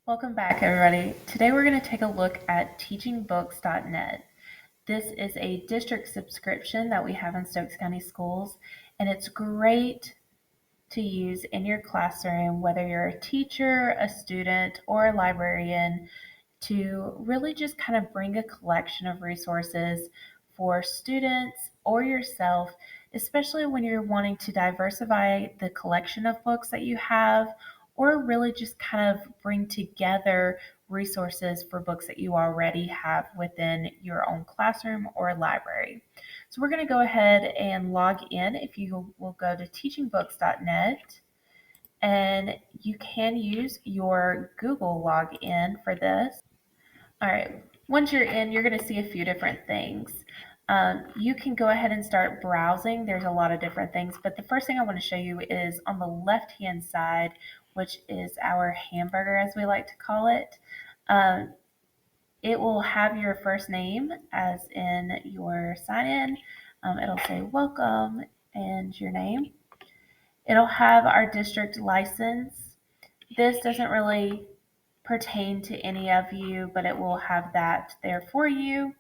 Welcome back, everybody. Today we're going to take a look at teachingbooks.net. This is a district subscription that we have in Stokes County Schools, and it's great to use in your classroom, whether you're a teacher, a student, or a librarian, to really just kind of bring a collection of resources for students or yourself, especially when you're wanting to diversify the collection of books that you have, or really just kind of bring together resources for books that you already have within your own classroom or library. So we're going to go ahead and log in. If you will go to teachingbooks.net, and you can use your Google login for this. All right, once you're in, you're going to see a few different things. You can go ahead and start browsing. There's a lot of different things, but the first thing I want to show you is on the left-hand side, which is our hamburger, as we like to call it. It will have your first name as in your sign-in. It'll say welcome and your name. It'll have our district license. This doesn't really pertain to any of you, but it will have that there for you.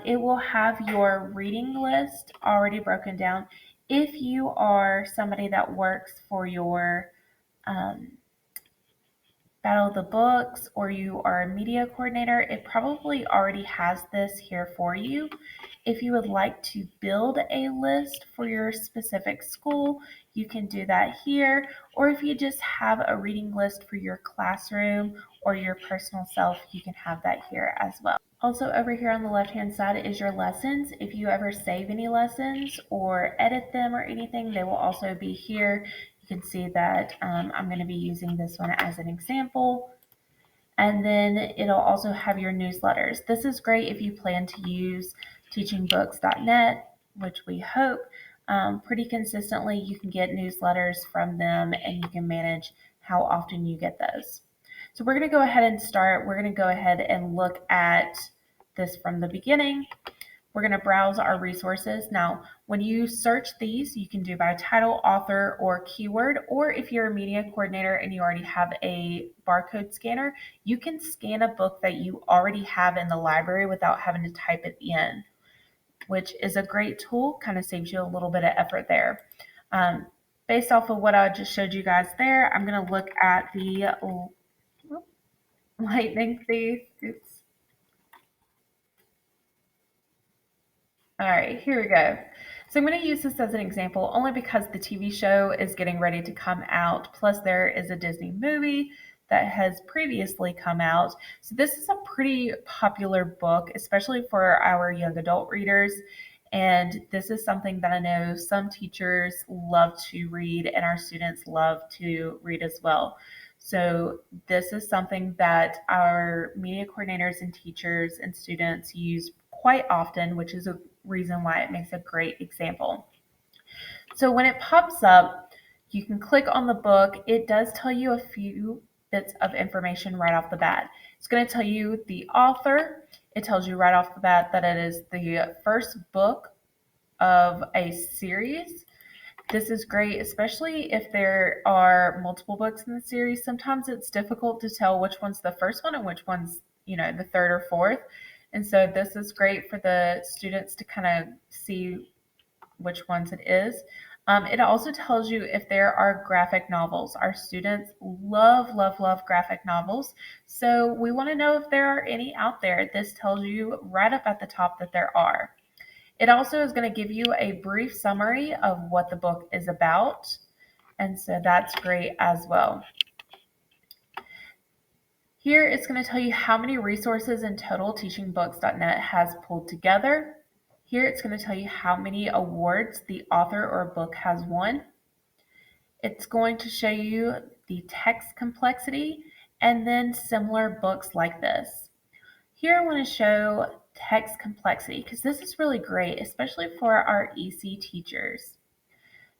It will have your reading list already broken down. If you are somebody that works for your Battle of the Books or you are a media coordinator, it probably already has this here for you. If you would like to build a list for your specific school, you can do that here. Or if you just have a reading list for your classroom or your personal self, you can have that here as well. Also over here on the left-hand side is your lessons. If you ever save any lessons or edit them or anything, they will also be here. You can see that I'm going to be using this one as an example. And then it'll also have your newsletters. This is great if you plan to use teachingbooks.net, which we hope pretty consistently. You can get newsletters from them and you can manage how often you get those. So we're going to go ahead and start. We're going to go ahead and look at this from the beginning. We're going to browse our resources. Now, when you search these, you can do by title, author, or keyword, or if you're a media coordinator and you already have a barcode scanner, you can scan a book that you already have in the library without having to type it in, which is a great tool, kind of saves you a little bit of effort there. Based off of what I just showed you guys there, I'm going to look at the lightning thief. Oops. All right, here we go. So I'm going to use this as an example only because the TV show is getting ready to come out. Plus, there is a Disney movie that has previously come out. So this is a pretty popular book, especially for our young adult readers. And this is something that I know some teachers love to read and our students love to read as well. So this is something that our media coordinators and teachers and students use quite often, which is a reason why it makes a great example. So when it pops up, you can click on the book. It does tell you a few bits of information right off the bat. It's going to tell you the author. It tells you right off the bat that it is the first book of a series. This is great, especially if there are multiple books in the series. Sometimes it's difficult to tell which one's the first one and which one's, the third or fourth. And so this is great for the students to kind of see which ones it is. It also tells you if there are graphic novels. Our students love, love, love graphic novels. So we want to know if there are any out there. This tells you right up at the top that there are. It also is going to give you a brief summary of what the book is about. And so that's great as well. Here it's going to tell you how many resources in total teachingbooks.net has pulled together. Here it's going to tell you how many awards the author or book has won. It's going to show you the text complexity and then similar books like this. Here I want to show text complexity because this is really great, especially for our EC teachers.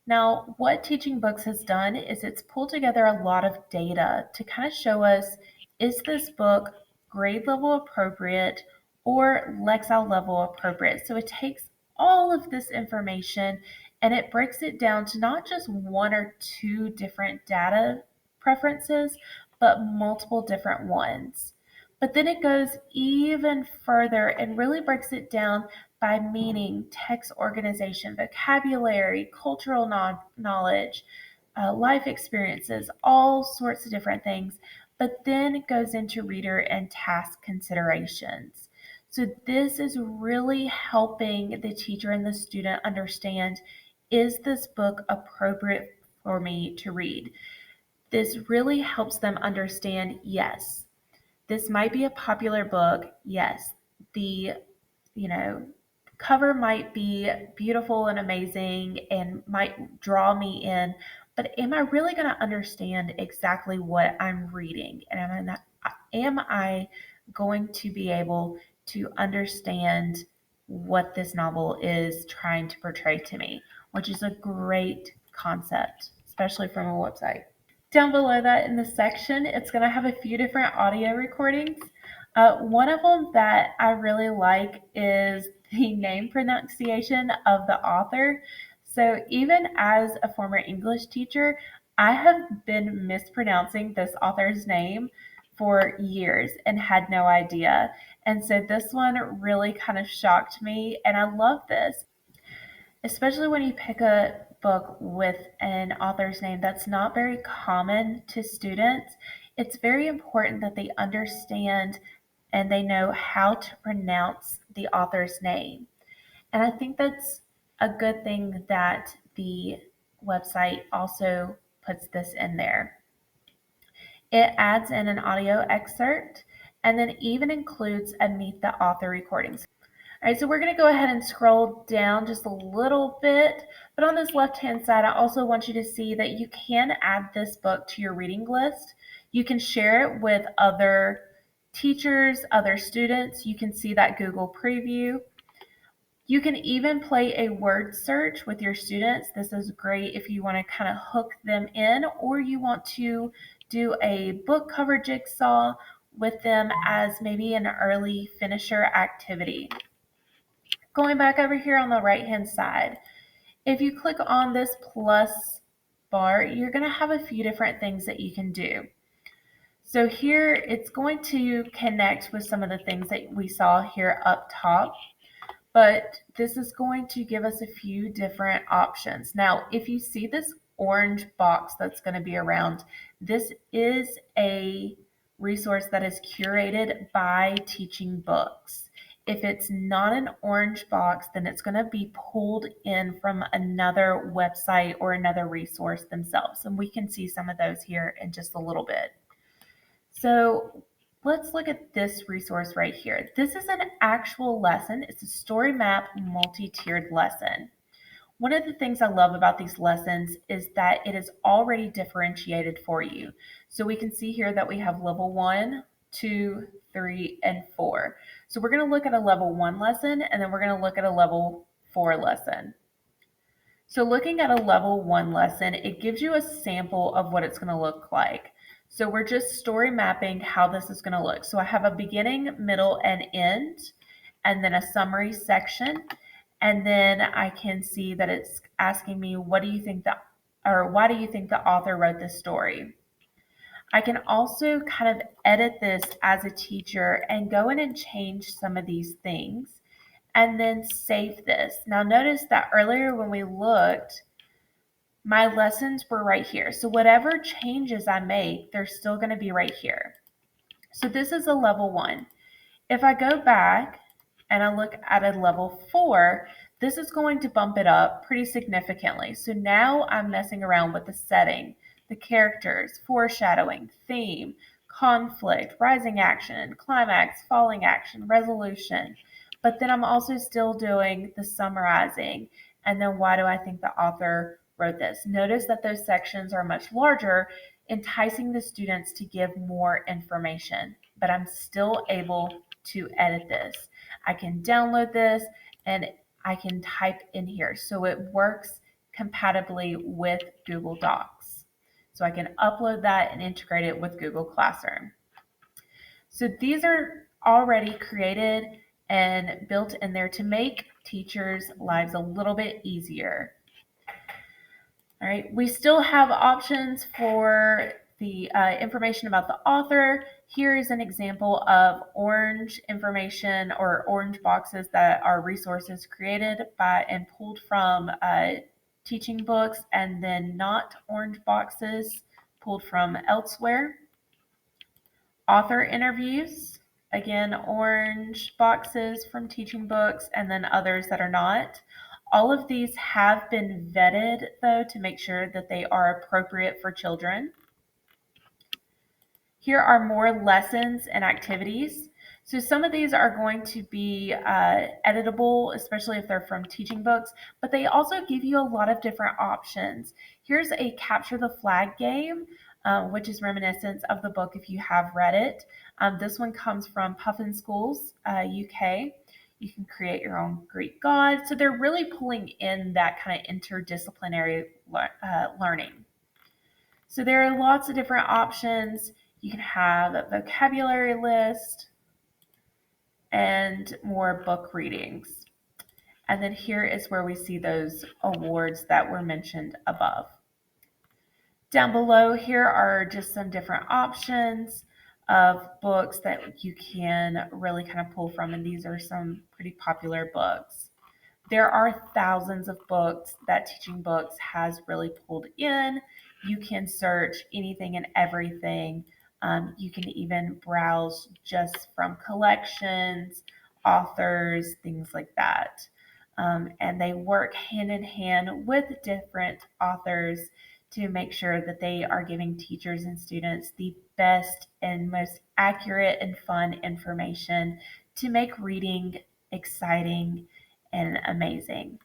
Now, what Teaching Books has done is it's pulled together a lot of data to kind of show us, is this book grade level appropriate or Lexile level appropriate? So it takes all of this information and it breaks it down to not just one or two different data preferences, but multiple different ones. But then it goes even further and really breaks it down by meaning, text organization, vocabulary, cultural knowledge, life experiences, all sorts of different things, but then it goes into reader and task considerations. So this is really helping the teacher and the student understand, is this book appropriate for me to read? This really helps them understand, yes, this might be a popular book. Yes, the, you know, cover might be beautiful and amazing and might draw me in, but am I really going to understand exactly what I'm reading? And am I going to be able to understand what this novel is trying to portray to me, which is a great concept, especially from a website. Down below that in the section, it's going to have a few different audio recordings. One of them that I really like is the name pronunciation of the author. So even as a former English teacher, I have been mispronouncing this author's name for years and had no idea. And so this one really kind of shocked me, and I love this, especially when you pick a book with an author's name that's not very common to students. It's very important that they understand and they know how to pronounce the author's name. And I think that's a good thing that the website also puts this in there. It adds in an audio excerpt and then even includes a Meet the Author recordings. All right, so we're going to go ahead and scroll down just a little bit, but on this left-hand side, I also want you to see that you can add this book to your reading list. You can share it with other teachers, other students. You can see that Google preview. You can even play a word search with your students. This is great if you want to kind of hook them in, or you want to do a book cover jigsaw with them as maybe an early finisher activity. Going back over here on the right-hand side, if you click on this plus bar, you're going to have a few different things that you can do. So here it's going to connect with some of the things that we saw here up top, but this is going to give us a few different options. Now, if you see this orange box that's going to be around, this is a resource that is curated by TeachingBooks. If it's not an orange box, then it's going to be pulled in from another website or another resource themselves. And we can see some of those here in just a little bit. So let's look at this resource right here. This is an actual lesson. It's a story map multi-tiered lesson. One of the things I love about these lessons is that it is already differentiated for you. So we can see here that we have level 1, 2, 3, and 4. So we're going to look at a level 1 lesson, and then we're going to look at a level 4 lesson. So looking at a level 1 lesson, it gives you a sample of what it's going to look like. So we're just story mapping how this is going to look. So I have a beginning, middle, and end, and then a summary section. And then I can see that it's asking me, why do you think the author wrote this story? I can also kind of edit this as a teacher and go in and change some of these things and then save this. Now notice that earlier when we looked, my lessons were right here. So whatever changes I make, they're still going to be right here. So this is a level 1. If I go back and I look at a level 4, this is going to bump it up pretty significantly. So now I'm messing around with the setting, the characters, foreshadowing, theme, conflict, rising action, climax, falling action, resolution. But then I'm also still doing the summarizing, and then why do I think the author wrote this? Notice that those sections are much larger, enticing the students to give more information, but I'm still able to edit this. I can download this and I can type in here. So it works compatibly with Google Docs. So I can upload that and integrate it with Google Classroom. So these are already created and built in there to make teachers' lives a little bit easier. All right, we still have options for the information about the author. Here is an example of orange information or orange boxes that are resources created by and pulled from teaching books, and then not orange boxes pulled from elsewhere. Author interviews, again, orange boxes from teaching books, and then others that are not. All of these have been vetted, though, to make sure that they are appropriate for children. Here are more lessons and activities. So some of these are going to be editable, especially if they're from teaching books, but they also give you a lot of different options. Here's a capture the flag game, which is reminiscent of the book if you have read it. This one comes from Puffin Schools, UK. You can create your own Greek god. So they're really pulling in that kind of interdisciplinary learning. So there are lots of different options. You can have a vocabulary list and more book readings. And then here is where we see those awards that were mentioned above. Down below here are just some different options of books that you can really kind of pull from, and these are some pretty popular books. There are thousands of books that Teaching Books has really pulled in. You can search anything and everything. You can even browse just from collections, authors, things like that. And they work hand in hand with different authors to make sure that they are giving teachers and students the best and most accurate and fun information to make reading exciting and amazing.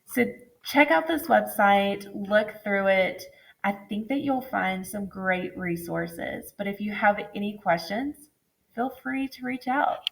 So check out this website, look through it. I think that you'll find some great resources. But if you have any questions, feel free to reach out.